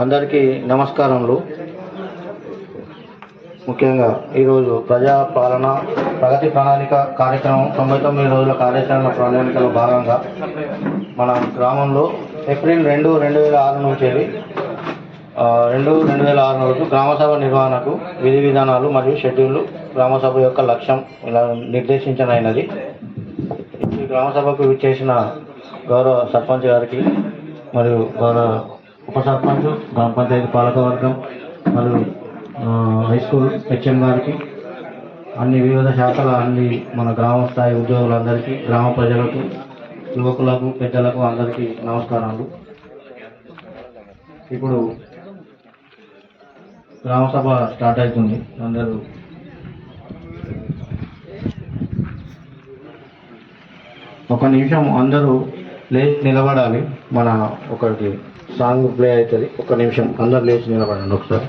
అందరికీ నమస్కారములు. ముఖ్యంగా ఈరోజు ప్రజాపాలన ప్రగతి ప్రణాళిక కార్యక్రమం 99 రోజుల కార్యాచరణ ప్రణాళికలో భాగంగా మన గ్రామంలో ఏప్రిల్ 2, 2006 నుంచి 2006 రోజు గ్రామసభ నిర్వహణకు విధి విధానాలు మరియు షెడ్యూల్ గ్రామసభ యొక్క లక్ష్యం ఇలా నిర్దేశించనైనది. ఈ గ్రామసభకు విచ్చేసిన గౌరవ సర్పంచ్ గారికి మరియు గౌరవ ఉప సర్పంచ్, గ్రామ పంచాయతీ పాలకవర్గం మరియు హై స్కూల్ హెచ్ఎం గారికి, అన్ని వివిధ శాఖల మన గ్రామ స్థాయి ఉద్యోగులందరికీ, గ్రామ ప్రజలకు, యువకులకు, పెద్దలకు అందరికీ నమస్కారాలు. ఇప్పుడు గ్రామసభ స్టార్ట్ అవుతుంది. అందరూ ఒక నిమిషం అందరూ లేచి నిలబడాలి. మన ఒకటి సాంగ్ ప్లే అవుతుంది. ఒక నిమిషం అందరు లేచి నిలబడండి ఒకసారి.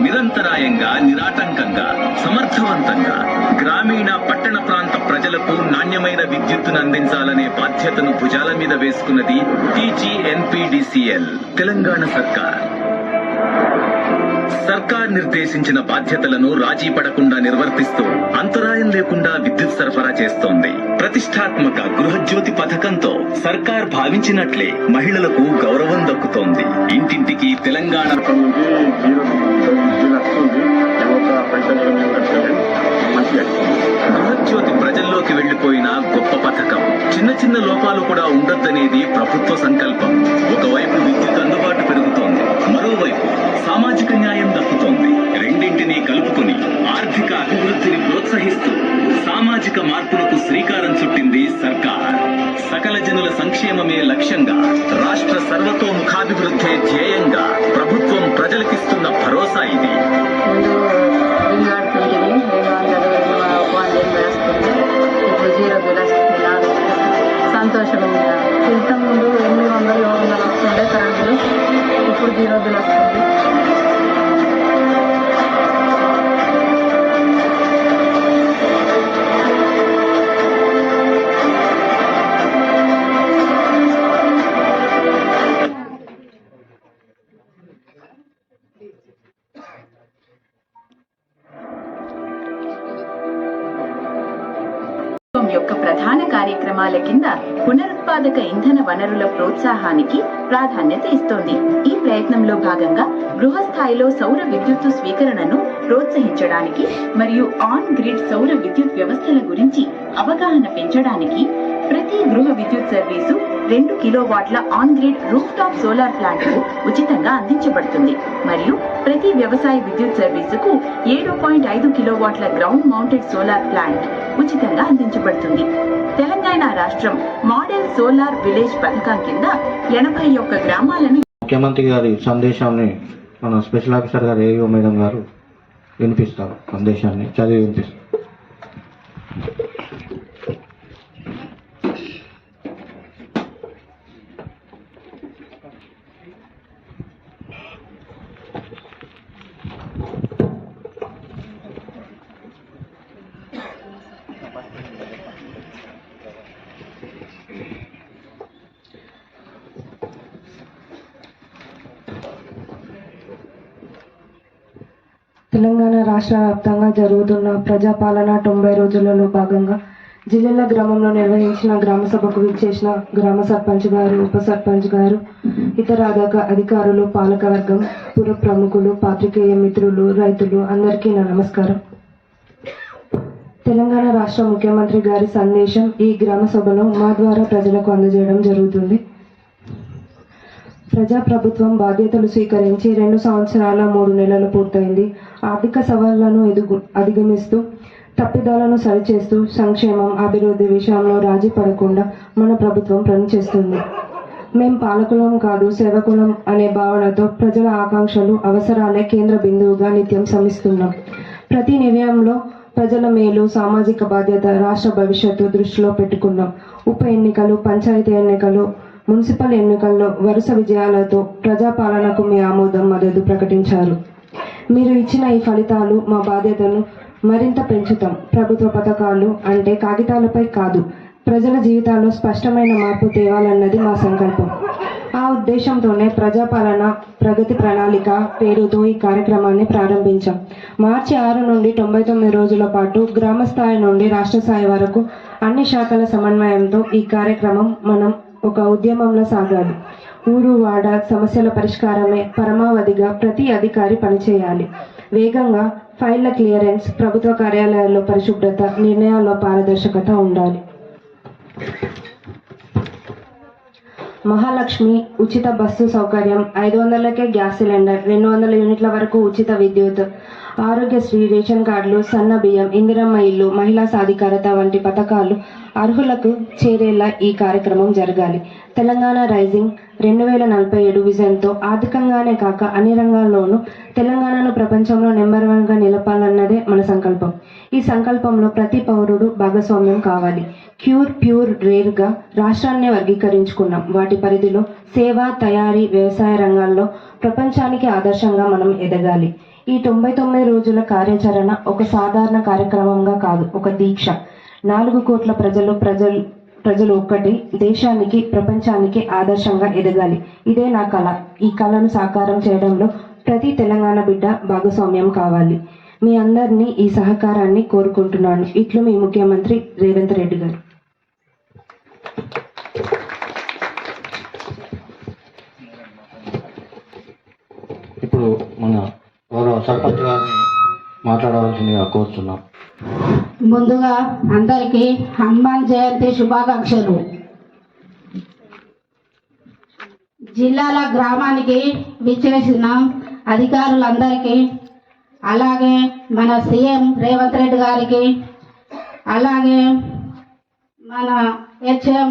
నిరంతరాయంగా, నిరాటంకంగా, సమర్థవంతంగా గ్రామీణ పట్టణ ప్రాంత ప్రజలకు నాణ్యమైన విద్యుత్తును అందించాలనే బాధ్యతను భుజాల మీద వేసుకున్నది టీజీఎన్పీడీసీఎల్ తెలంగాణ సర్కార్. సర్కార్ నిర్దేశించిన బాధ్యతలను రాజీ పడకుండా నిర్వర్తిస్తూ అంతరాయం లేకుండా విద్యుత్ సరఫరా చేస్తోంది. ప్రతిష్టాత్మక గృహజ్యోతి పథకంతో సర్కార్ భావించినట్లే మహిళలకు గౌరవం దక్కుతోంది. ఇంటింటికి తెలంగాణ గృహజ్యోతి ప్రజల్లోకి వెళ్లిపోయిన గొప్ప పథకం. చిన్న చిన్న లోపాలు కూడా ఉండొద్దనేది ప్రభుత్వ సంకల్పం. ఒకవైపు విద్యుత్ అందుబాటు పెరుగుతోంది, మరోవైపు సామాజిక న్యాయం దక్కుతోంది. రెండింటినీ కలుపుకుని ఆర్థిక అభివృద్ధిని ప్రోత్సహిస్తూ సామాజిక మార్పులకు శ్రీకారం చుట్టింది సర్కార్. సకల జనుల సంక్షేమమే లక్ష్యంగా, రాష్ట్ర సర్వతోముఖాభివృద్ధే ధ్యేయంగా ప్రభుత్వం ప్రజలకిస్తున్న భరోసా ఇది. సంతోషంగా ఇంతకుముందు 800, 700 వస్తుండే కరెంటులు, ఇప్పుడు 0 బిల్ వస్తుంది. కార్యక్రమాల కింద పునరుత్పాదక ఇంధన వనరుల ప్రోత్సాహానికి ప్రాధాన్యత ఇస్తోంది. ఈ ప్రయత్నంలో భాగంగా గృహస్థాయిలో సౌర విద్యుత్తు స్వీకరణను ప్రోత్సహించడానికి మరియు ఆన్ గ్రిడ్ సౌర విద్యుత్ వ్యవస్థల గురించి అవగాహన పెంచడానికి ప్రతి గృహ విద్యుత్ సర్వీసు 2 కిలోవాట్ల on grid roof top solar plant కు ఉచితంగా అందించబడుతుంది మరియు ప్రతి వ్యవసాయ విద్యుత్ సర్వీసుకు 7.5 కిలోవాట్ల గ్రౌండ్ మౌంటెడ్ సోలార్ ప్లాంట్ ఉచితంగా అందించబడుతుంది. తెలంగాణ రాష్ట్రం మోడల్ సోలార్ విలేజ్ పథకం కింద 81 గ్రామాలను ముఖ్యమంత్రి గారి సందేశాన్ని మన స్పెషల్ ఆఫీసర్ గారు ఏఓ మేడం గారు వినిపిస్తారు. సందేశాన్ని చదివి వినిపిస్తారు. తెలంగాణ రాష్ట్ర వ్యాప్తంగా జరుగుతున్న ప్రజాపాలన 90 రోజులలో భాగంగా జిల్లెల గ్రామంలో నిర్వహించిన గ్రామ సభకు విచ్చేసిన గ్రామ సర్పంచ్ గారు, ఉప సర్పంచ్ గారు, ఇతర అధికారులు, పాలకవర్గం, పుర ప్రముఖులు, పాత్రికేయ మిత్రులు, రైతులు అందరికీ నా నమస్కారం. తెలంగాణ రాష్ట్ర ముఖ్యమంత్రి గారి సందేశం ఈ గ్రామ సభలో మా ద్వారా ప్రజలకు అందజేయడం జరుగుతుంది. ప్రజాప్రభుత్వం బాధ్యతలు స్వీకరించి 2 సంవత్సరాల 3 నెలలు పూర్తయింది. ఆర్థిక సవాళ్లను అధిగమిస్తూ తప్పిదాలను సరిచేస్తూ సంక్షేమం, అభివృద్ధి విషయంలో రాజీ పడకుండా మన ప్రభుత్వం పనిచేస్తుంది. మేం పాలకులం కాదు, సేవకులం అనే భావనతో ప్రజల ఆకాంక్షలు, అవసరాలే కేంద్ర బిందువుగా నిత్యం శ్రమిస్తున్నాం. ప్రతి నిర్ణయంలో ప్రజల మేలు, సామాజిక బాధ్యత, రాష్ట్ర భవిష్యత్తు దృష్టిలో పెట్టుకున్నాం. ఉప ఎన్నికలు, పంచాయతీ ఎన్నికలు, మున్సిపల్ ఎన్నికల్లో వరుస విజయాలతో ప్రజాపాలనకు మీ ఆమోదం, మద్దతు ప్రకటించారు. మీరు ఇచ్చిన ఈ ఫలితాలు మా బాధ్యతను మరింత పెంచుతాం. ప్రభుత్వ పథకాలు అంటే కాగితాలపై కాదు, ప్రజల జీవితాల్లో స్పష్టమైన మార్పు తేవాలన్నది మా సంకల్పం. ఆ ఉద్దేశంతోనే ప్రజాపాలన ప్రగతి ప్రణాళిక పేరుతో ఈ కార్యక్రమాన్ని ప్రారంభించాం. మార్చి 6 నుండి 99 రోజుల పాటు గ్రామ స్థాయి నుండి రాష్ట్ర స్థాయి వరకు అన్ని శాఖల సమన్వయంతో ఈ కార్యక్రమం మనం ఒక ఉద్యమంలో సాగాలి. ఊరు వాడ సమస్యల పరిష్కారమే పరమావధిగా ప్రతి అధికారి పనిచేయాలి. వేగంగా ఫైళ్ల క్లియరెన్స్, ప్రభుత్వ కార్యాలయాల్లో పరిశుభ్రత, నిర్ణయాల్లో పారదర్శకత ఉండాలి. మహాలక్ష్మి ఉచిత బస్సు సౌకర్యం, 500కే గ్యాస్ సిలిండర్, 200 యూనిట్ల వరకు ఉచిత విద్యుత్, ఆరోగ్యశ్రీ, రేషన్ కార్డులు, సన్న బియ్యం, ఇందిరమ్మ ఇల్లు, మహిళా సాధికారత వంటి పథకాలు అర్హులకు చేరేలా ఈ కార్యక్రమం జరగాలి. తెలంగాణ రైజింగ్ 2047 విజన్తో ఆర్థికంగానే కాక అన్ని రంగాల్లోనూ తెలంగాణను ప్రపంచంలో నెంబర్ 1గా నిలపాలన్నదే మన సంకల్పం. ఈ సంకల్పంలో ప్రతి పౌరుడు భాగస్వామ్యం కావాలి. ప్యూర్, రేర్గా రాష్ట్రాన్ని వర్గీకరించుకున్నాం. వాటి పరిధిలో సేవ, తయారీ, వ్యవసాయ రంగాల్లో ప్రపంచానికి ఆదర్శంగా మనం ఎదగాలి. ఈ 99 రోజుల కార్యాచరణ ఒక సాధారణ కార్యక్రమంగా కాదు, ఒక దీక్ష. 4 కోట్ల ప్రజలు ఒక్కటి, దేశానికి, ప్రపంచానికి ఆదర్శంగా ఎదగాలి. ఇదే నా కళ. ఈ కళను సాకారం చేయడంలో ప్రతి తెలంగాణ బిడ్డ భాగస్వామ్యం కావాలి. మీ అందరినీ ఈ సహకారాన్ని కోరుకుంటున్నాను. ఇట్లు మీ ముఖ్యమంత్రి రేవంత్ రెడ్డి గారు. ఇప్పుడు మన గౌరవ సర్పంచ్ గారిని మాట్లాడవలసిందిగా కోరుతున్నాం. ముందుగా అందరికీ హనుమాన్ జయంతి శుభాకాంక్షలు. జిల్లాల గ్రామానికి విచ్చేసిన అధికారులందరికీ, అలాగే మన సీఎం రేవంత్ రెడ్డి గారికి, అలాగే మన హెచ్ఎం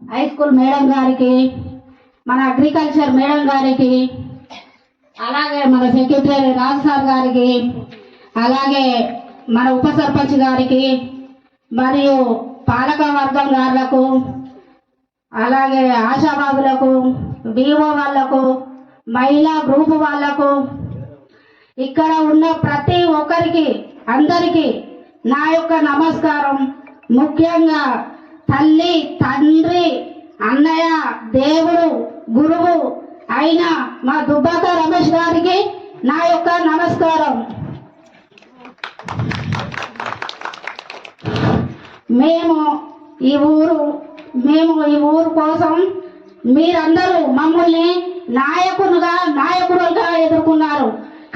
హై స్కూల్ మేడం గారికి, మన అగ్రికల్చర్ మేడం గారికి, అలాగే మన సెక్రటరీ రాజ్ సార్ గారికి, అలాగే మన ఉప సర్పంచ్ గారికి, మరియు పాలక వర్గం గారులకు, అలాగే ఆశాబాబులకు, వివో వాళ్లకు, మహిళా గ్రూప్ వాళ్లకు, ఇక్కడ ఉన్న ప్రతి ఒక్కరికి అందరికీ నా యొక్క నమస్కారం. ముఖ్యంగా తల్లి, తండ్రి, అన్నయ్య, దేవుడు, గురువు అయిన మా దుబ్బాక రమేష్ గారికి నా యొక్క నమస్కారం. మేము మేము ఈ ఊరు కోసం మీరందరూ మమ్మల్ని నాయకులుగా ఎదుర్కొన్నారు.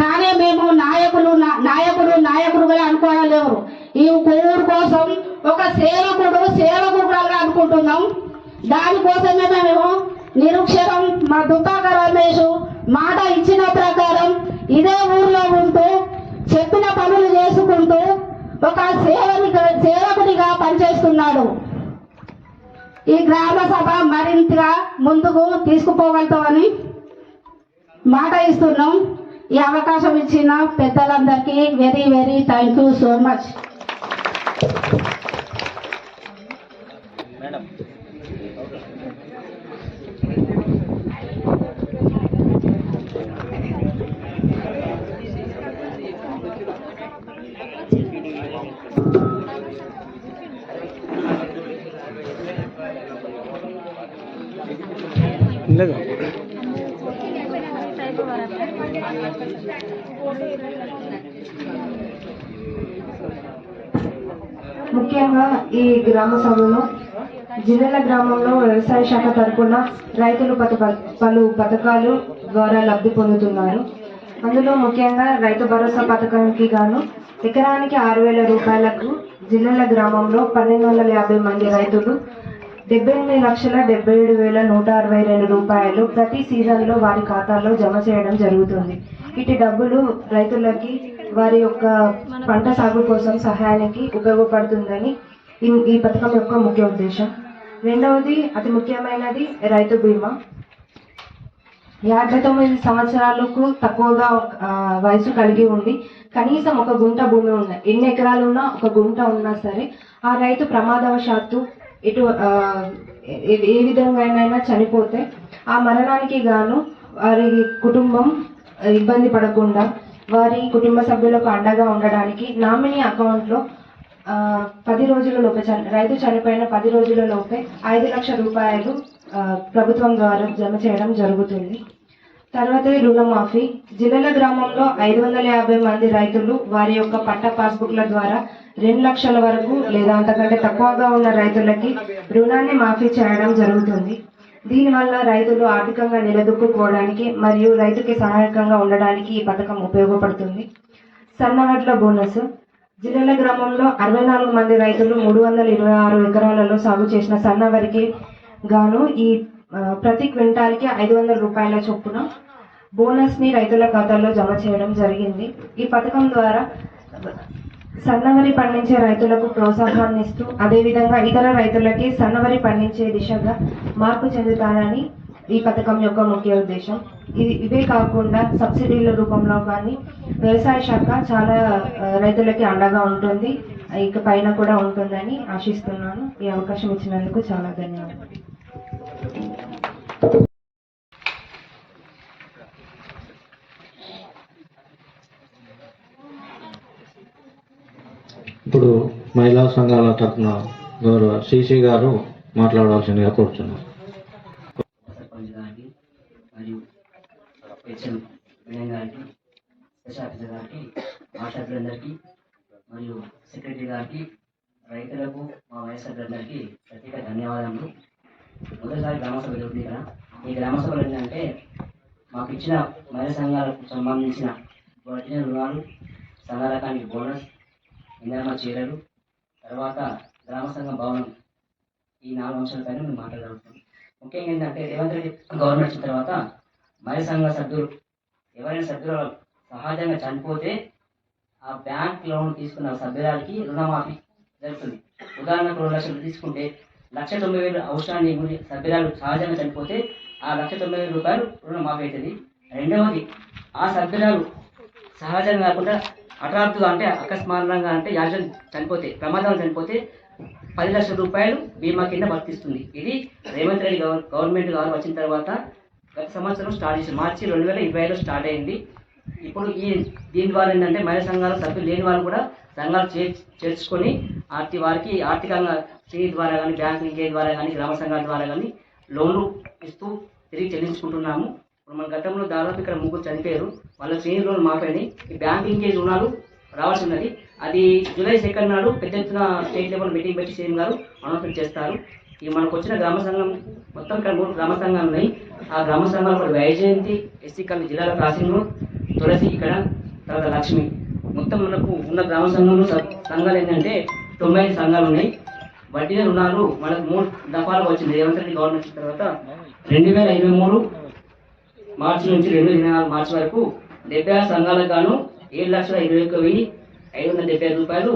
కానీ మేము నాయకుడుగా అనుకోవడం లేవు. ఈ ఊరు కోసం ఒక సేవకుడుగా అనుకుంటున్నాం. దానికోసమే మేము నిరుక్షరం మా దుబ్బాక రమేష్ మాట ఇచ్చిన ప్రకారం ఇదే ఊర్లో ఉంటూ చెప్పిన పనులు చేసుకుంటూ ఒక సేవకుడిగా పనిచేస్తున్నాడు. ఈ గ్రామ సభ మరింతగా ముందుకు తీసుకుపోగలుగుతామని మాట ఇస్తున్నాం. ఈ అవకాశం ఇచ్చిన పెద్దలందరికీ very very thank you so much. ముఖ్యంగా ఈ గ్రామ సభలో జిల్లాల గ్రామంలో వ్యవసాయ శాఖ తరపున రైతులు పలు పథకాలు ద్వారా లబ్ధి పొందుతున్నారు. అందులో ముఖ్యంగా రైతు భరోసా పథకానికి గాను ఎకరానికి 6,000 రూపాయలకు జిల్లాల గ్రామంలో 1,250 మంది రైతులు 78,77,162 రూపాయలు ప్రతి సీజన్లో వారి ఖాతాల్లో జమ చేయడం జరుగుతుంది. ఇటు డబ్బులు రైతులకి వారి యొక్క పంట సాగు కోసం సహాయానికి ఉపయోగపడుతుందని ఈ పథకం యొక్క ముఖ్య ఉద్దేశం. రెండవది అతి ముఖ్యమైనది రైతు బీమా. 59 సంవత్సరాలకు తక్కువగా వయసు కలిగి ఉండి కనీసం ఒక గుంట భూమి ఉన్న ఎన్ని ఎకరాలు ఉన్నా ఒక గుంట ఉన్నా సరే ఆ రైతు ప్రమాదవశాత్తు ఏ విధంగానైనా చనిపోతే ఆ మరణానికి గాను వారి కుటుంబం ఇబ్బంది పడకుండా వారి కుటుంబ సభ్యులకు అండగా ఉండడానికి నామినీ అకౌంట్లో 10 రోజులలోపే రైతు చనిపోయిన 10 రోజులలోపే 5 లక్షల రూపాయలు ప్రభుత్వం ద్వారా జమ చేయడం జరుగుతుంది. తర్వాత రుణమాఫీ. జిల్లాల గ్రామంలో 550 మంది రైతులు వారి యొక్క పట్ట పాస్బుక్ల ద్వారా 2 లక్షల వరకు లేదా అంతకంటే తక్కువగా ఉన్న రైతులకి రుణాన్ని మాఫీ చేయడం జరుగుతుంది. దీనివల్ల రైతులు ఆర్థికంగా నిలదొక్కుకోవడానికి మరియు రైతుకి సహాయకంగా ఉండడానికి ఈ పథకం ఉపయోగపడుతుంది. సన్నవడ్ల బోనస్. జిల్లాల గ్రామంలో 64 మంది రైతులు 326 ఎకరాలలో సాగు చేసిన సన్న వరికి గాను ఈ ప్రతి క్వింటాల్కి 500 రూపాయల చొప్పున బోనస్ని రైతుల ఖాతాల్లో జమ చేయడం జరిగింది. ఈ పథకం ద్వారా సన్నవరి పండించే రైతులకు ప్రోత్సాహాన్ని ఇస్తూ అదేవిధంగా ఇతర రైతులకి సన్నవరి పండించే దిశగా మార్పు చెందుతారని ఈ పథకం యొక్క ముఖ్య ఉద్దేశం. ఇవే కాకుండా సబ్సిడీల రూపంలో కానీ వ్యవసాయ శాఖ చాలా రైతులకి అండగా ఉంటుంది, ఇక పైన కూడా ఉంటుందని ఆశిస్తున్నాను. ఈ అవకాశం ఇచ్చినందుకు చాలా ధన్యవాదాలు. ఇప్పుడు మహిళా సంఘాల తరఫున గౌరవ సిసి గారు మాట్లాడవలసిందిగా కోరుతున్నాను. మరియు హెచ్ఎం వినయ్ గారికి, స్పెషల్ ఆఫీసర్ గారికి, మాస్టర్లందరికీ మరియు సెక్రటరీ గారికి, రైతులకు, మా వయస్సులందరికీ ప్రత్యేక ధన్యవాదాలు. మొదటిసారి గ్రామసభ జరుగుతుంది కదా. ఈ గ్రామసభలు ఏంటంటే మాకు ఇచ్చిన మహిళా సంఘాలకు సంబంధించిన వచ్చిన రుణాలు, సంఘ రకానికి బోనస్, ఇంధన చీరలు, తర్వాత గ్రామ సంఘం భవనం, ఈ 4 అంశాలపైన మేము మాట్లాడగలుగుతాం. ముఖ్యంగా ఏంటంటే రేవంత్ రెడ్డి గవర్నమెంట్ వచ్చిన తర్వాత మహిళా సంఘ సభ్యులు ఎవరైనా సభ్యులు సహజంగా చనిపోతే ఆ బ్యాంక్ లోన్ తీసుకున్న సభ్యురాలకి రుణమాఫీ జరుగుతుంది. ఉదాహరణకు 2 లక్షలు తీసుకుంటే 1,90,000 అవసరాన్ని సభ్యురాలు సహజంగా చనిపోతే ఆ 1,90,000 రూపాయలు రుణమాఫీ అవుతుంది. రెండవది, ఆ సభ్యురాలు సహజంగా కాకుండా హఠాత్తుగా అంటే అకస్మాత్తుగా అంటే యాక్సిడెంట్ చనిపోతే, ప్రమాదం చనిపోతే 10 లక్షల రూపాయలు బీమా కింద వర్తిస్తుంది. ఇది రేవంత్ రెడ్డి గవర్నమెంట్ గారు వచ్చిన తర్వాత గత సంవత్సరం స్టార్ట్ చేసి మార్చి 2025లో స్టార్ట్ అయింది. ఇప్పుడు దీని ద్వారా ఏంటంటే మహిళా సంఘాల సభ్యులు లేని వాళ్ళు కూడా సంఘాలు చేర్చుకొని వారికి ఆర్థికంగా శ్రీ ద్వారా కానీ, బ్యాంక్ లింకేజ్ ద్వారా కానీ, గ్రామ సంఘాల ద్వారా కానీ లోన్లు ఇస్తూ తిరిగి చెల్లించుకుంటున్నాము. ఇప్పుడు మన గతంలో దాదాపు ఇక్కడ 3 చనిపోయారు, వాళ్ళ శ్రేణి లోన్లు మాపైనాయి. ఈ బ్యాంక్ లింకేజ్ రుణాలు రావాల్సి ఉన్నది. అది జూలై 2 నాడు పెద్ద ఎత్తున స్టేట్ లెవెల్ మీటింగ్ పెట్టి సీఎం గారు అనౌన్స్మెంట్ చేస్తారు. ఈ మనకు వచ్చిన గ్రామ సంఘం మొత్తం ఇక్కడ 3 గ్రామ సంఘాలు ఉన్నాయి. ఆ గ్రామ సంఘాలు కూడా వైజయంతి, ఎస్సీ కాలనీ జిల్లాల క్రాసింగ్, తులసి ఇక్కడ, తర్వాత లక్ష్మి, మొత్తం మనకు ఉన్న గ్రామ సంఘంలో సంఘాలు ఏంటంటే 95 సంఘాలు ఉన్నాయి. వడ్డీ రుణాలు మనకు 3 దఫాలుగా వచ్చింది. రేవంత్ రెడ్డి గవర్నమెంట్ వచ్చిన తర్వాత 2023 మార్చి నుంచి 2024 మార్చి వరకు 76 సంఘాలకు గాను 7,21,575 రూపాయలు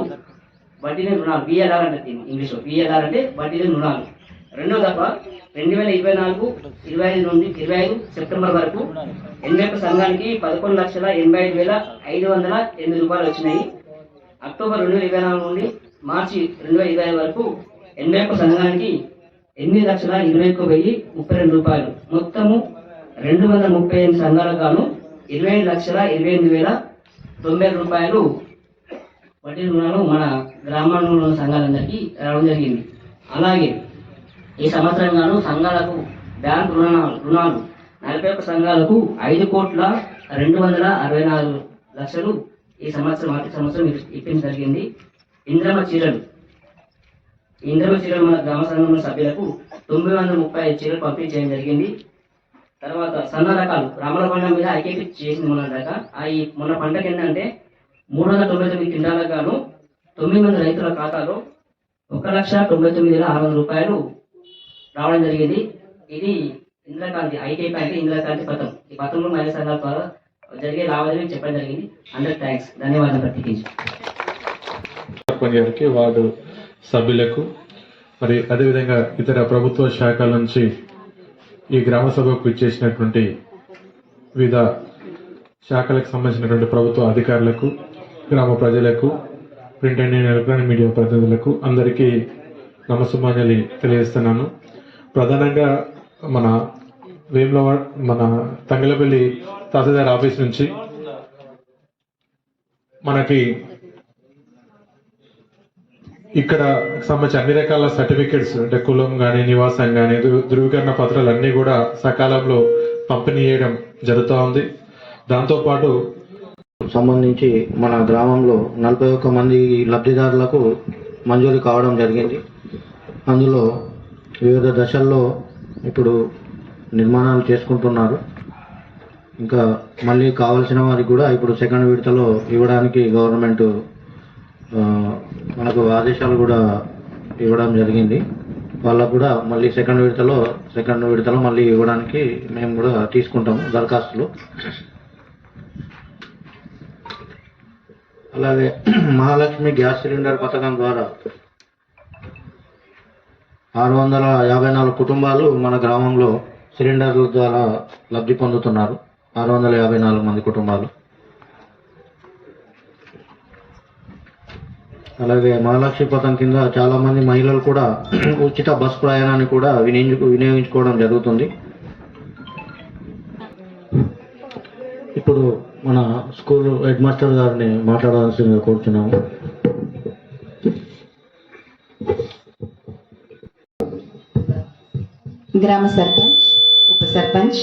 వడ్డీ రుణాలు, బిఎల్ఆర్ అంటే ఇంగ్లీష్లో బిఎల్ఆర్ అంటే వడ్డీ రుణాలు. రెండో దఫా 2024-25 నుండి 25 సెప్టెంబర్ వరకు 81 సంఘానికి 11,85,508 రూపాయలు వచ్చినాయి. అక్టోబర్ 2024 నుండి మార్చి 2025 వరకు 81 సంఘానికి 8,21,032 రూపాయలు. మొత్తము 238 సంఘాలకు గాను 27,28,090 రూపాయలు వడ్డీ రుణాలు మన గ్రామంలో ఉన్న సంఘాలందరికీ రావడం జరిగింది. అలాగే ఈ సంవత్సరం గాను సంఘాలకు బ్యాంకు రుణాలు 41 సంఘాలకు 5,264,00,000 ఈ సంవత్సరం ఆర్థిక సంవత్సరం ఇప్పించడం జరిగింది. ఇంద్రమ చీరలు మన గ్రామ సంఘంలో సభ్యులకు 935 చీరలు పంపిణీ చేయడం జరిగింది. తర్వాత సన్న రకాలు రామల పంట మీద ఐకేపీ చేసింది మొన్న దాకా. మొన్న పంటకి ఏంటంటే 399 క్వింటాలకు గాను 9 మంది రైతుల ఖాతాలో 1,99,600 రూపాయలు రావడం జరిగింది. ఇది ఇంద్రకాంతి ఐకేపీ అంటే ఇంద్రకాంతి పథకం. ఈ పథకంలో మహిళా సంఘాల ద్వారా జరిగే లావాదేవీలు చెప్పడం జరిగింది. అందరికి థ్యాంక్స్, ధన్యవాదాలు ప్రత్యేకించి. గారికి, వార్డు సభ్యులకు, మరి అదేవిధంగా ఇతర ప్రభుత్వ శాఖల నుంచి ఈ గ్రామ సభకు ఇచ్చేసినటువంటి వివిధ శాఖలకు సంబంధించినటువంటి ప్రభుత్వ అధికారులకు, గ్రామ ప్రజలకు, ప్రింట్ అండ్ ఎలక్ట్రానిక్ మీడియా ప్రతినిధులకు అందరికీ నమస్సుమాంజలి తెలియజేస్తున్నాను. ప్రధానంగా మన వేములవాడ మన తంగలపల్లి తహసీల్దార్ ఆఫీస్ నుంచి మనకి ఇక్కడ సంబంధించి అన్ని రకాల సర్టిఫికెట్స్ అంటే కులం కానీ, నివాసం కానీ, ధృవీకరణ పత్రాలు అన్నీ కూడా సకాలంలో పంపిణీ చేయడం జరుగుతూ ఉంది. దాంతోపాటు సంబంధించి మన గ్రామంలో 41 మంది లబ్ధిదారులకు మంజూరు కావడం జరిగింది. అందులో వివిధ దశల్లో ఇప్పుడు నిర్మాణాలు చేసుకుంటున్నారు. ఇంకా మళ్ళీ కావాల్సిన వారికి కూడా ఇప్పుడు సెకండ్ విడతలో ఇవ్వడానికి గవర్నమెంట్ మనకు ఆదేశాలు కూడా ఇవ్వడం జరిగింది. వాళ్ళకు కూడా మళ్ళీ సెకండ్ విడతలో మళ్ళీ ఇవ్వడానికి మేము కూడా తీసుకుంటాము దరఖాస్తులు. అలాగే మహాలక్ష్మి గ్యాస్ సిలిండర్ పథకం ద్వారా 654 కుటుంబాలు మన గ్రామంలో సిలిండర్ల ద్వారా లబ్ధి పొందుతున్నారు. 654 మంది కుటుంబాలు. అలాగే మహాలక్ష్మి పథకం కింద చాలా మంది మహిళలు కూడా ఉచిత బస్ ప్రయాణాన్ని కూడా వినియోగించుకోవడం జరుగుతుంది. ఇప్పుడు మన స్కూల్ హెడ్ మాస్టర్ గారిని మాట్లాడాల్సిందిగా కోరుతున్నాము. గ్రామ సర్పంచ్, ఉప సర్పంచ్,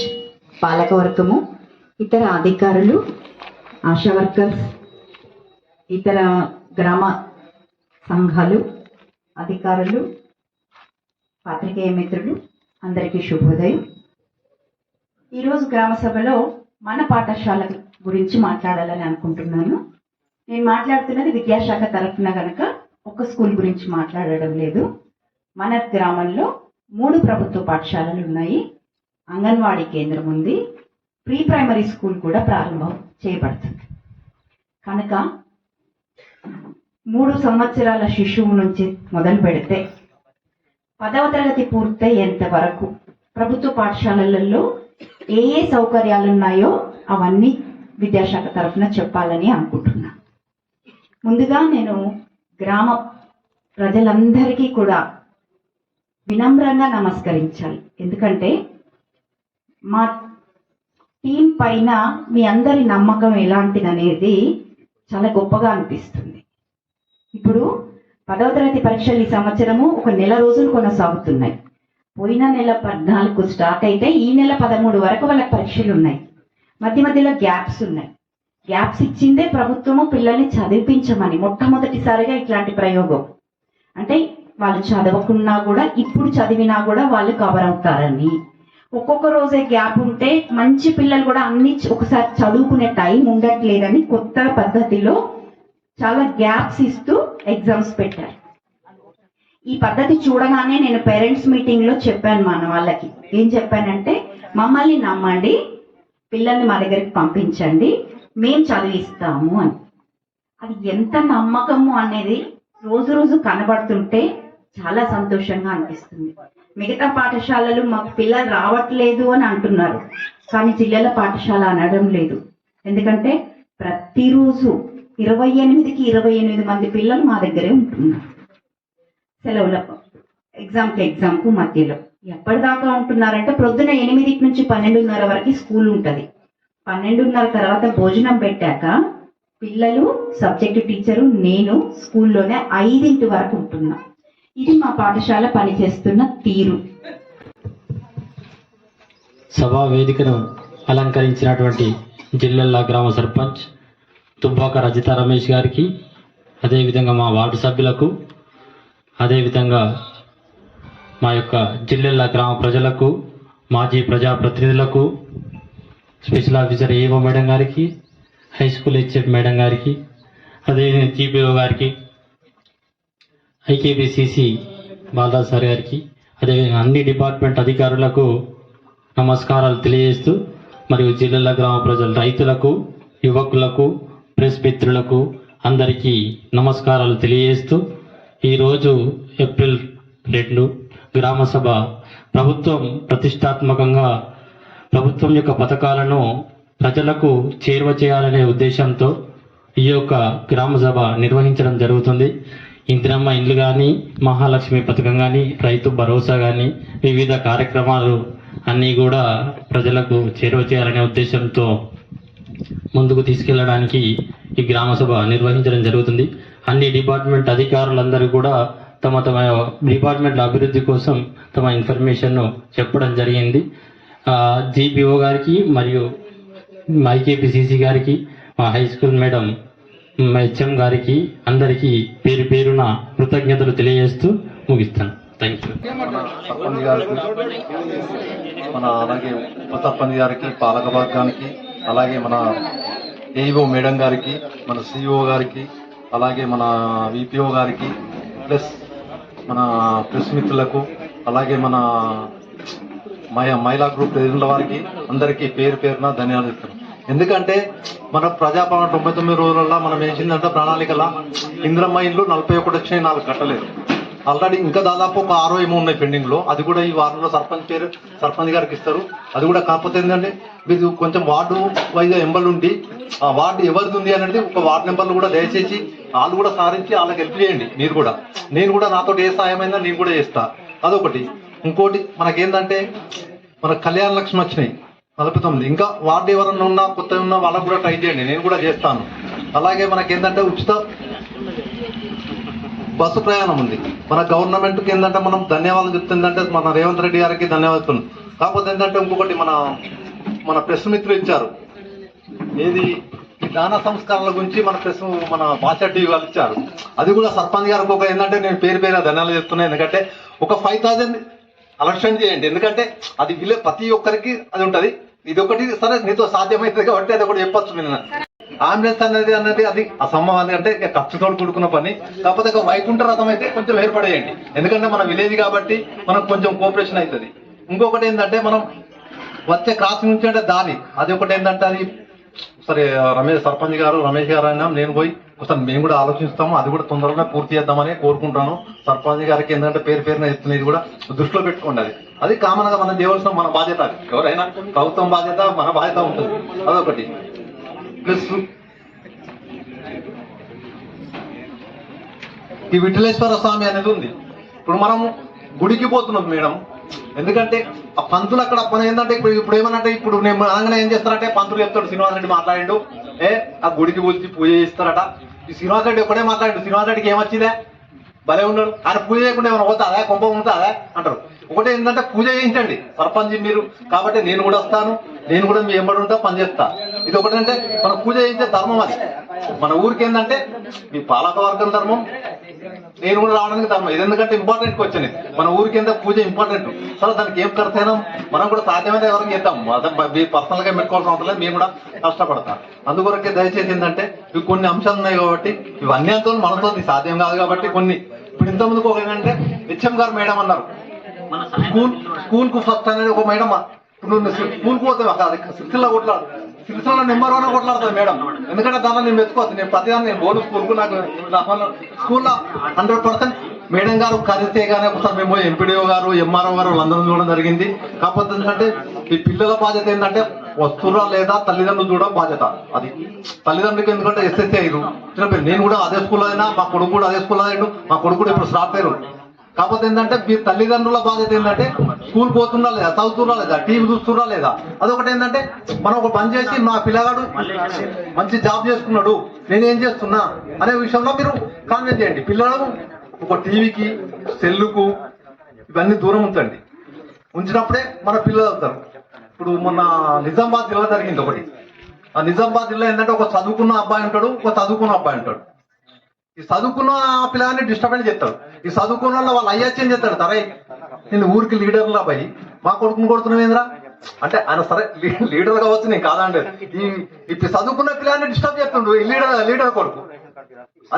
పాలకవర్గము, ఇతర అధికారులు, ఆశా వర్కర్స్, ఇతర గ్రామ సంఘాలు, అధికారులు, పాత్రికేయ మిత్రులు అందరికీ శుభోదయం. ఈరోజు గ్రామ సభలో మన పాఠశాల గురించి మాట్లాడాలని అనుకుంటున్నాను. నేను మాట్లాడుతున్నది విద్యాశాఖ తరఫున కనుక ఒక స్కూల్ గురించి మాట్లాడడం లేదు. మన గ్రామంలో 3 ప్రభుత్వ పాఠశాలలు ఉన్నాయి. అంగన్వాడీ కేంద్రం ఉంది. ప్రీ ప్రైమరీ స్కూల్ కూడా ప్రారంభం చేయబడుతుంది. కనుక 3 సంవత్సరాల శిశువు నుంచి మొదలు పెడితే 10వ తరగతి పూర్తయ్యేంత వరకు ప్రభుత్వ పాఠశాలలలో ఏ సౌకర్యాలు ఉన్నాయో అవన్నీ విద్యాశాఖ తరఫున చెప్పాలని అనుకుంటున్నా. ముందుగా నేను గ్రామ ప్రజలందరికీ కూడా వినమ్రంగా నమస్కరించాలి. ఎందుకంటే మా టీం పైన మీ అందరి నమ్మకం ఎలాంటిది అనేది చాలా గొప్పగా అనిపిస్తుంది. ఇప్పుడు 10వ తరగతి పరీక్షలు ఈ సంవత్సరము ఒక నెల రోజులు కొనసాగుతున్నాయి. పోయిన నెల 14 స్టార్ట్ అయితే ఈ నెల 13 వరకు వాళ్ళకి పరీక్షలు ఉన్నాయి. మధ్య మధ్యలో గ్యాప్స్ ఉన్నాయి. గ్యాప్స్ ఇచ్చిందే ప్రభుత్వము పిల్లల్ని చదివించమని. మొట్టమొదటిసారిగా ఇట్లాంటి ప్రయోగం. అంటే వాళ్ళు చదవకున్నా కూడా ఇప్పుడు చదివినా కూడా వాళ్ళు కవర్ అవుతారని. ఒక్కొక్క రోజే గ్యాప్ ఉంటే మంచి పిల్లలు కూడా అన్ని ఒకసారి చదువుకునే టైం ఉండట్లేదని కొత్త పద్ధతిలో చాలా గ్యాప్స్ ఇస్తూ ఎగ్జామ్స్ పెట్టారు. ఈ పద్ధతి చూడగానే నేను పేరెంట్స్ మీటింగ్ లో చెప్పాను మన వాళ్ళకి. ఏం చెప్పానంటే, మమ్మల్ని నమ్మండి, పిల్లల్ని మా దగ్గరికి పంపించండి, మేం చదివిస్తాము అని. అది ఎంత నమ్మకము అనేది రోజు రోజు కనబడుతుంటే చాలా సంతోషంగా అనిపిస్తుంది. మిగతా పాఠశాలలు మాకు పిల్లలు రావట్లేదు అని అంటున్నారు, కానీ జిల్లాల పాఠశాల అనడం లేదు. ఎందుకంటే ప్రతిరోజు 28కి 28 మంది పిల్లలు మా దగ్గరే ఉంటున్నారు. సెలవులకు ఎగ్జామ్కు మధ్యలో ఎప్పటిదాకా ఉంటున్నారంటే ప్రొద్దున 8 నుంచి 12:30 వరకు స్కూల్ ఉంటుంది. 12:30 తర్వాత భోజనం పెట్టాక పిల్లలు, సబ్జెక్టు టీచరు, నేను స్కూల్లోనే 5 వరకు ఉంటున్నా. ఇది మా పాఠశాల పనిచేస్తున్న తీరు. సభా వేదికను అలంకరించినటువంటి జిల్లెల్లా గ్రామ సర్పంచ్ తుబ్బాక రజిత రమేష్ గారికి, అదేవిధంగా మా వార్డు సభ్యులకు, అదేవిధంగా మా యొక్క జిల్లెల్లా గ్రామ ప్రజలకు, మాజీ ప్రజాప్రతినిధులకు, స్పెషల్ ఆఫీసర్ ఏఓ మేడం గారికి, హై స్కూల్ హెచ్ఎఫ్ మేడం గారికి, అదేవిధంగా జీపీఓ గారికి, ఐకేబీసీసీ బాలరాజ్ సార్ గారికి, అదేవిధంగా అన్ని డిపార్ట్మెంట్ అధికారులకు నమస్కారాలు తెలియజేస్తూ, మరియు జిల్లాల గ్రామ ప్రజల రైతులకు, యువకులకు, ప్రెస్ మిత్రులకు అందరికీ నమస్కారాలు తెలియజేస్తూ, ఈరోజు ఏప్రిల్ 2 గ్రామసభ ప్రభుత్వం ప్రతిష్టాత్మకంగా ప్రభుత్వం యొక్క పథకాలను ప్రజలకు చేరువ చేయాలనే ఉద్దేశంతో ఈ యొక్క గ్రామసభ నిర్వహించడం జరుగుతుంది. ఇందిరమ్మ ఇండ్లు కానీ, మహాలక్ష్మి పథకం కానీ, రైతు భరోసా కానీ, వివిధ కార్యక్రమాలు అన్నీ కూడా ప్రజలకు చేరువ చేయాలనే ఉద్దేశంతో ముందుకు తీసుకెళ్లడానికి ఈ గ్రామసభ నిర్వహించడం జరుగుతుంది. అన్ని డిపార్ట్మెంట్ అధికారులందరూ కూడా తమ తమ డిపార్ట్మెంట్ల అభివృద్ధి కోసం తమ ఇన్ఫర్మేషన్ను చెప్పడం జరిగింది. జీపీఓ గారికి మరియు ఐకేపీసీసీ గారికి, మా హై స్కూల్ మేడం హెచ్ఎం గారికి అందరికీ పేరు పేరున కృతజ్ఞతలు తెలియజేస్తూ ముగిస్తాను. Thank you. సర్పంచ్ గారికి, మన అలాగే ఉప సర్పంచ్ గారికి, పాలక వర్గానికి, అలాగే మన ఏఈఓ మేడం గారికి, మన సిఇఓ గారికి, అలాగే మన విపిఓ గారికి, ప్లస్ మన ప్రెస్ మిత్రులకు, అలాగే మన మహిళా గ్రూప్ ప్రెసిడెంట్ల వారికి అందరికీ పేరు పేరున ధన్యవాదాలు చెప్తాను. ఎందుకంటే మన ప్రజాపాలన 99 రోజులలో మనం వేసిందంటే ప్రణాళికలా ఇందిరమ్మ ఇండ్లు 41 వచ్చినాయి, 4 కట్టలేదు. ఆల్రెడీ ఇంకా దాదాపు ఒక 6 ఏమో ఉన్నాయి పెండింగ్ లో. అది కూడా ఈ వారంలో సర్పంచ్ గారికి ఇస్తారు. అది కూడా కాకపోతే ఏంటంటే మీరు కొంచెం వార్డు వైజ్ ఎంబల్ ఉండి ఆ వార్డు ఎవరిది ఉంది అనేది ఒక వార్డు నెంబర్లు కూడా దయచేసి వాళ్ళు కూడా సారించి వాళ్ళకి హెల్ప్ చేయండి. మీరు కూడా, నేను కూడా నాతో ఏ సాయమైందో నేను కూడా చేస్తా. అదొకటి. ఇంకోటి మనకేంటంటే మన కళ్యాణ లక్ష్మి వచ్చినాయి 49. ఇంకా వార్డు ఎవరన్నా ఉన్నా కొత్త ఉన్నా వాళ్ళకు కూడా ట్రై చేయండి, నేను కూడా చేస్తాను. అలాగే మనకేంటంటే ఉచిత బస్సు ప్రయాణం ఉంది. మన గవర్నమెంట్కి ఏంటంటే మనం ధన్యవాదాలు చెప్తుందంటే మన రేవంత్ రెడ్డి గారికి ధన్యవాదాలు. కాకపోతే ఏంటంటే ఇంకొకటి మన ప్రెస్ మిత్రులు ఇచ్చారు, ఏది దాన సంస్కరణల గురించి మన భాష టీవీ వాళ్ళు ఇచ్చారు. అది కూడా సర్పంచ్ గారికి ఒక ఏంటంటే నేను పేరు ధన్యవాదాలు చెప్తున్నాను. ఎందుకంటే ఒక 5000 అలక్షన్ చేయండి. ఎందుకంటే అది ప్రతి ఒక్కరికి అది ఉంటుంది. ఇది ఒకటి సరే నీతో సాధ్యమైతుంది కాబట్టి అది ఒకటి చెప్పొచ్చు. నేను అంబులెన్స్ అనేది అది అసంభవం, అంటే ఖర్చుతో కూడుకున్న పని. కాకపోతే ఒక వైకుంఠ రథం అయితే కొంచెం ఏర్పడేయండి. ఎందుకంటే మన విలేజ్ కాబట్టి మనకు కొంచెం కోఆపరేషన్ అవుతుంది. ఇంకొకటి ఏంటంటే మనం వచ్చే క్రాస్ నుంచి అంటే దారి, అది ఒకటి ఏంటంటే అది సరే సర్పంచ్ గారు రమేష్ గారు అయినా నేను పోయి ఒకసారి మేము కూడా ఆలోచిస్తాము. అది కూడా తొందరగా పూర్తి చేద్దామని కోరుకుంటాను. సర్పంచ్ గారికి ఏంటంటే పేరున చెప్తున్నది కూడా దృష్టిలో పెట్టుకోండి. అది కామన్ గా మనం చేయవలసిన మన బాధ్యత. ఎవరైనా ప్రభుత్వం బాధ్యత, మన బాధ్యత ఉంటుంది. అదొకటి. ప్లస్ ఈ విఠలేశ్వర స్వామి అనేది ఉంది. ఇప్పుడు మనం గుడికి పోతున్నాం మేడం. ఎందుకంటే ఆ పంతులు అక్కడ ఏంటంటే ఇప్పుడు ఏమనంటే ఇప్పుడు నేను అనగానే ఏం చేస్తారంటే పంతులు చెప్తాడు, శ్రీనివాస్ రెడ్డి మాట్లాడిండు, ఆ గుడికి పోయి పూజ చేస్తారట. ఈ శ్రీనివాస్ రెడ్డి ఒకటే మాట్లాడిండు. శ్రీనివాస్ రెడ్డికి ఏమొచ్చిందే, భలే ఉన్నాడు. ఆయన పూజ చేయకుండా ఏమైనా పోతాదా, కొంప ఉంటుందా అంటారు. ఒకటే ఏంటంటే పూజ చేయించండి సర్పంచ్ మీరు. కాబట్టి నేను కూడా వస్తాను, నేను కూడా మీ ఎంబడి ఉంటా, పనిచేస్తా. ఇది ఒకటంటే మన పూజ చేసే ధర్మం అది. మన ఊరికి ఏంటంటే ఈ పాలక వర్గం ధర్మం, నేను కూడా రావడానికి ధర్మం. ఇది ఎందుకంటే ఇంపార్టెంట్ క్వశ్చన్. మన ఊరికి ఎంత పూజ ఇంపార్టెంట్. సరే దానికి ఏం ఖర్చైనా మనం కూడా సాధ్యమైతే ఎవరికి చేద్దాం. మీ పర్సనల్ గా పెట్టుకోవాల్సిన అవసరం లేదు, మేము కూడా కష్టపడతాం. అందుకొరకే దయచేసి ఏంటంటే ఇవి కొన్ని అంశాలు ఉన్నాయి కాబట్టి ఇవన్నీ అంతా మనతో సాధ్యం కాదు కాబట్టి కొన్ని. ఇప్పుడు ఇంతకుముందుకు ఒక ఏంటంటే హెచ్ఎం గారు మేడం అన్నారు, స్కూల్ కు ఫస్ట్ అనేది ఒక మేడం. నువ్వు స్కూల్ కు పోతావు అక్కడ సిరిసిల్ల కొట్లాడు, సిరిసిల్ల నెంబర్ 1 కొట్లాడుతుంది మేడం. ఎందుకంటే దాన్ని నేను మెచ్చుకోవచ్చు. నేను ప్రతిదాన్ని నేను బోర్డు స్కూల్కు నాకు స్కూల్లో 100% మేడం గారు కలిస్తే కానీ ఒకసారి మేము ఎంపీడీఓ గారు ఎంఆర్ఓ గారు వాళ్ళందరూ చూడడం జరిగింది. కాకపోతే ఏంటంటే ఈ పిల్లల బాధ్యత ఏంటంటే వస్తురా లేదా తల్లిదండ్రులు చూడడం బాధ్యత. అది తల్లిదండ్రులకి ఎందుకంటే ఎస్ఎస్సీ అయ్యారు చిన్నపిల్లలు. నేను కూడా అదే స్కూల్లో అయినా, మా కొడుకు కూడా అదే స్కూల్లో అయ్యాడు, మా కొడుకు కూడా ఇప్పుడు సాఫ్ట్వేర్. కాకపోతే ఏంటంటే మీ తల్లిదండ్రుల బాధ్యత ఏంటంటే స్కూల్ పోతున్నా లేదా, చదువుతున్నా లేదా, టీవీ చూస్తున్నా లేదా. అదొకటి ఏంటంటే మనం ఒక పని చేసి మా పిల్లగాడు మంచి జాబ్ చేసుకున్నాడు, నేనేం చేస్తున్నా అనే విషయంలో మీరు కాన్వెన్స్ చేయండి. పిల్లలు ఒక టీవీకి, సెల్లుకు ఇవన్నీ దూరం ఉంచండి. ఉంచినప్పుడే మన పిల్లలు అవుతారు. ఇప్పుడు మొన్న నిజామాబాద్ జిల్లా జరిగింది ఒకటి. ఆ నిజామాబాద్ జిల్లా ఏంటంటే ఒక చదువుకున్న అబ్బాయి ఉంటాడు, ఒక చదువుకున్న అబ్బాయి ఉంటాడు. ఈ చదువుకున్న పిల్లగాన్ని డిస్టర్బెన్స్ చేస్తాడు. ఈ చదువుకున్న వాళ్ళు అయ్యచ్చి ఏం చేస్తాడు, సరే నేను ఊరికి లీడర్లా పోయి మా కొడుకుని కొడుతున్నావేంద్రా అంటే ఆయన సరే లీడర్ కావచ్చు, నేను కాదండి. ఈ చదువుకున్న పిల్లగాన్ని డిస్టర్బ్ చేస్తుండ్రు ఈ లీడర్ కొడుకు.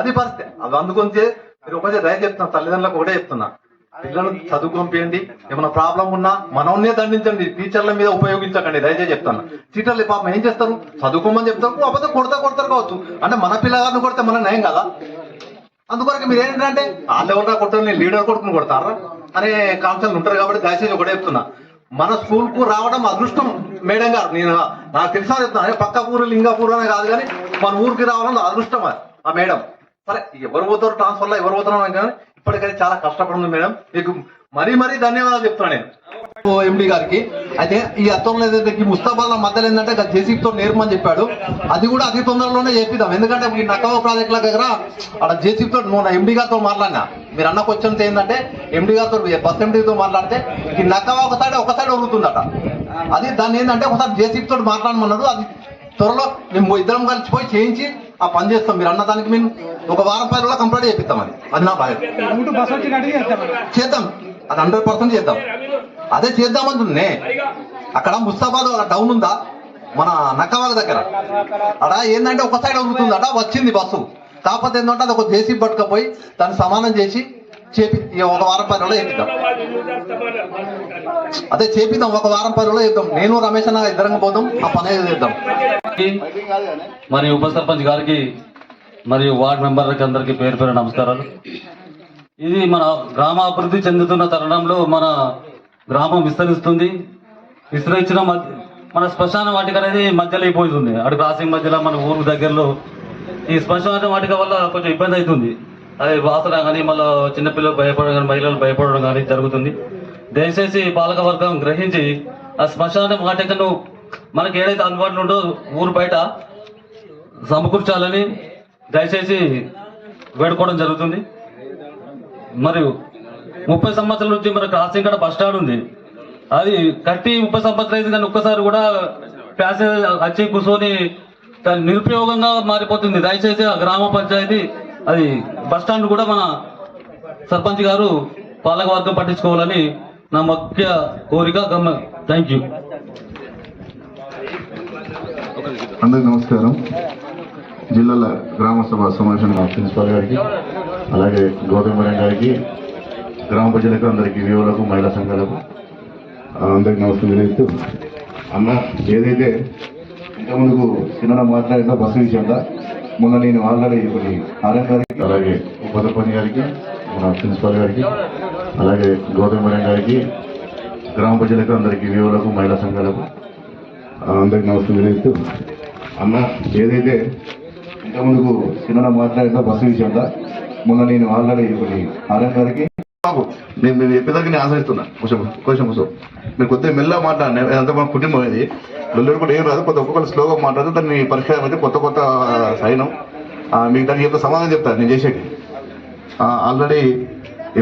అది పరిస్థితి. అది అందుకొంచే మీరు ఒకటే దయ చెప్తున్నా, తల్లిదండ్రులకు ఒకటే చెప్తున్నా, పిల్లలను చదువుకొనియండి. ఏమైనా ప్రాబ్లం ఉన్నా మనల్నే దండించండి, టీచర్ల మీద ఉపయోగించకండి. దయచేసి చెప్తాను. టీచర్లు పాపం ఏం చేస్తారు, చదువుకోమని చెప్తారు, కాకపోతే కొడతారు కావచ్చు. అంటే మన పిల్లగారిని కొడితే మన నయం కదా. అందుకొరకు మీరు ఏంటంటే వాళ్ళు ఎవరైనా కొట్టారు, నేను లీడర్ కొడుకుని కొడతారా అనే కాన్సెప్ట్ ఉంటారు. కాబట్టి దయచేసి ఒకటే చెప్తున్నా, మన స్కూల్ కు రావడం అదృష్టం మేడం గారు. నేను నాకు తెలిసా చెప్తున్నా, పక్క ఊరు లింగాపూర్ అనే కాదు కానీ మన ఊరికి రావడం అదృష్టం ఆ మేడం. సరే ఎవరు పోతారు ట్రాన్స్ఫర్లో, ఎవరు పోతారో కానీ ఇప్పటికైతే చాలా కష్టపడుతుంది మేడం. మీకు మరీ ధన్యవాదాలు చెప్తున్నా నేను ఎండి గారికి. అయితే ఈ అత్తంలో ఏదైతే ఈ ముస్తాబాద్ మధ్యలో ఏంటంటే జేసీబీతో నేర్పమని చెప్పాడు. అది కూడా అతి తొందరలోనే చేపిద్దాం. ఎందుకంటే ఈ నక్కవ ప్రాజెక్టుల దగ్గర అక్కడ జేసీబీతో మొన్న ఎండి గారితో మాట్లాడినా. మీరు అన్న క్వశ్చన్స్ ఏంటంటే ఎండి గారితో బస్ ఎండితో మాట్లాడితే ఈ నక్కవ ఒక సైడ్ ఒరుగుతుందట. అది దాన్ని ఏంటంటే ఒకసారి జేసీబీతో మాట్లాడమన్నాడు. అది త్వరలో మేము ఇద్దరం కలిసిపోయి చేయించి ఆ పని చేస్తాం. మీరు అన్న దానికి మేము ఒక వారం 10 రోజుల్లో కంప్లీట్ చేపిస్తాం. అది నా బాధ్యత. చేద్దాం, అది 100% చేద్దాం. అదే చేద్దామంటుండే. అక్కడ ముస్తాబాద్ టౌన్ ఉందా మన నక్కవాగ దగ్గర, అక్కడ ఏంటంటే ఒక సైడ్ ఒరుగుతుందట. వచ్చింది బస్సు, కాకపోతే ఏంటంటే అది ఒక జేసీబీ పట్టుకపోయి దాన్ని సమానం చేసి ఒక వారం 10 రోజుల్లో చేపిద్దాం. అదే చేపిద్దాం, ఒక వారం 10 రోజుల్లో చేద్దాం. నేను రమేష్ అన్న ఇద్దరం పోతాం, ఆ పని చేద్దాం. మరి ఉప సర్పంచ్ గారికి మరియు వార్డు మెంబర్లకి అందరికీ పేరు పేరు నమస్కారాలు. ఇది మన గ్రామ అభివృద్ధి చెందుతున్న తరుణంలో మన గ్రామం విస్తరించిన మన శ్మశాన వాటిక అనేది మధ్యలో అయిపోతుంది. అటు క్రాసింగ్ మధ్యలో మన ఊరు దగ్గరలో ఈ శ్మశాన వాటిక వల్ల కొంచెం ఇబ్బంది అవుతుంది. అదే వాసన కానీ మళ్ళీ చిన్నపిల్లలు భయపడడం కానీ మహిళలు భయపడడం కానీ జరుగుతుంది. దయచేసి పాలక వర్గం గ్రహించి ఆ శ్మశాన వాటికను మనకి ఏదైతే అందుబాటులో ఉందో ఊరు బయట సమకూర్చాలని దయచేసి వేడుకోవడం జరుగుతుంది. మరియు 30 సంవత్సరాల నుంచి మన క్రాసింగ్ కూడా బస్ స్టాండ్ ఉంది. అది కట్టి 30 సంవత్సరాలు అయింది కానీ ఒక్కసారి కూడా ప్యాసేజ్ వచ్చి కూర్చొని దాని నిరుపయోగంగా మారిపోతుంది. దయచేసి ఆ గ్రామ పంచాయతీ అది బస్ స్టాండ్ కూడా మన సర్పంచ్ గారు పాలక వర్గం పట్టించుకోవాలని నా ముఖ్య కోరిక. Thank you. అందరికీ నమస్కారం. జిల్లాల గ్రామ సభ సమావేశంగా ప్రిన్సిపాల్ గారికి, అలాగే గౌతమ్ గారికి, గ్రామ ప్రజలకు, అందరికీ వివోలకు, మహిళా సంఘాలకు అందరికీ నమస్కారం తెలియజేస్తూ, అన్న ఏదైతే ఇంతకుముందుకు చిన్న మాట్లాడినా బస్సు విషయంలో మొన్న నేను ఆల్రెడీ ఇప్పుడు ఆర్ఎం గారికి, అలాగే ఉప సర్పంచ్ గారికి, మన ప్రిన్సిపాల్ గారికి, అలాగే గౌతమ్ గారికి, గ్రామ ప్రజలకు, అందరికీ వివోలకు, మహిళా సంఘాలకు అందరికీ నమస్కారం తెలియజేస్తూ, అన్న ఏదైతే ఇంతకుముందుకు చిన్న మాట్లాడినా బస్సు విషయంలో మొన్న నేను ఆల్రెడీ ఇప్పుడు ఆర్ఎం గారికి బాబు నేను చెప్పేదానికి నేను ఆశ్రయిస్తున్నా. కొంచెం మీరు కొద్దిగా మెల్లగా మాట్లాడినా అంత మన కుటుంబం ఇది లొల్లు కూడా ఏం రాదు. ఒక్కొక్కరు స్లోగా మాట్లాడితే దాన్ని పరిష్కారం అయితే కొత్త సైనం మీకు దానికి చెప్తా సమాధానం చెప్తాను నేను చేసేది. ఆల్రెడీ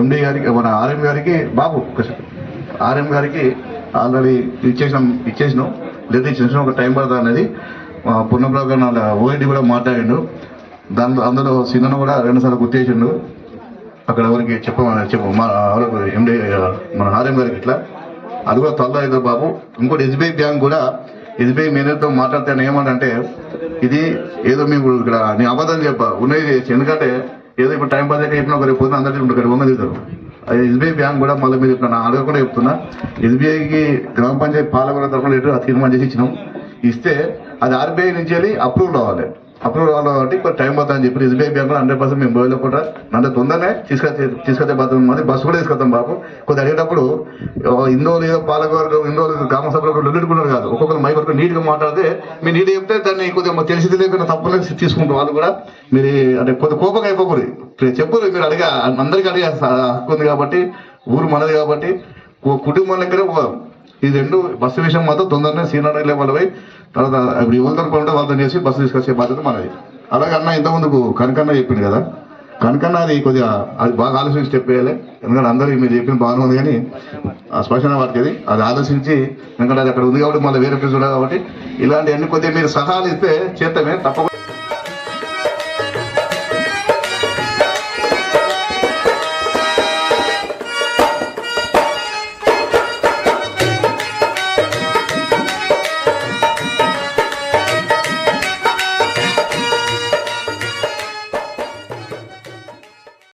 ఎండి గారికి, మన ఆర్ఎం గారికి బాబు ఆర్ఎం గారికి ఆల్రెడీ ఇచ్చేసినాం. లేదా ఇచ్చిన ఒక టైం పడుతుంది అనేది పున్నప్రభు గారు వాళ్ళ ఓఎడి కూడా మాట్లాడిండు. అందులో సినిమా కూడా 2 సార్లు గుర్తేసిండు. అక్కడ ఎవరికి చెప్పు మా ఎండి మన ఆర్ఎం గారికి ఇట్లా అది కూడా త్వరలో అవుతుంది బాబు. ఇంకోటి ఎస్బీఐ బ్యాంక్ కూడా ఎస్బీఐ మేనేజర్తో మాట్లాడితే ఏమంటే ఇది ఏదో మేము ఇక్కడ నీ అబద్ధం ఉన్నది చేయొచ్చు. ఎందుకంటే ఏదో ఇప్పుడు టైం పాస్ అయితే చెప్పిన ఒకరి పోతే అందరికీ ఇక్కడ వంగ దిగుతారు. అది ఎస్బీఐ బ్యాంక్ కూడా మళ్ళీ మీరు చెప్తున్నా అడగకుండా చెప్తున్నా. ఎస్బీఐకి గ్రామ పంచాయతీ పాలకుల తరఫున లెటర్ తీర్మానం చేసి ఇచ్చినాం. ఇస్తే అది ఆర్బీఐ నుంచి వెళ్ళి అప్రూవ్ రావాలి కాబట్టి కొంచెం టైం పడుతుంది అని చెప్పి ఎస్బీఐ బ్యాంక్ 100% మేము బోయలో కూడా నన్ను తొందరనే తీసుకొచ్చే బాధ్యత మాది. బస్సు కూడా తీసుకొస్తాం బాబు. కొద్దిగా అడిగేటప్పుడు ఇందోలు ఏదో పాలకవర్గం ఇందోలు గ్రామ సభలో లొల్లుకున్నారు కాదు. ఒక్కొక్కరు మై వరకు నీట్గా మాట్లాడితే మీరు నీట్ చెప్తే దాన్ని కొద్దిగా తెలిసి తెలియకుండా తప్పులేదు తీసుకుంటారు. వాళ్ళు కూడా మీరు అంటే కొద్దిగా కోపంగా అయిపోకూడదు. చెప్పురు మీరు అడిగా అందరికీ అడిగే హక్కు ఉంది కాబట్టి ఊరు మనది కాబట్టి కుటుంబం దగ్గర ఈ 2 బస్సు విషయం మాత్రం తొందరనే సీనియర్ లెవెల్ పోయి తర్వాత ఇప్పుడు ఎవరితో ఉంటే వాళ్ళతో చేసి బస్సు తీసుకొచ్చే బాధ్యత మనది. అలాగే అన్న ఇంతకుముందుకు కనకన్న చెప్పింది కదా, కనకన్న అది కొద్దిగా అది బాగా ఆలోచించి స్టెప్ వేయాలి. ఎందుకంటే అందరికీ మీరు చెప్పింది బాగానే ఉంది కానీ స్పష్టమైన వాటికి అది ఆలోచించి ఎందుకంటే అది అక్కడ ఉంది కాబట్టి మళ్ళీ వేరే ప్లేస్ ఉండదు కాబట్టి ఇలాంటివన్నీ కొద్దిగా మీరు సలహాలు ఇస్తే చేస్తామే తప్పకుండా.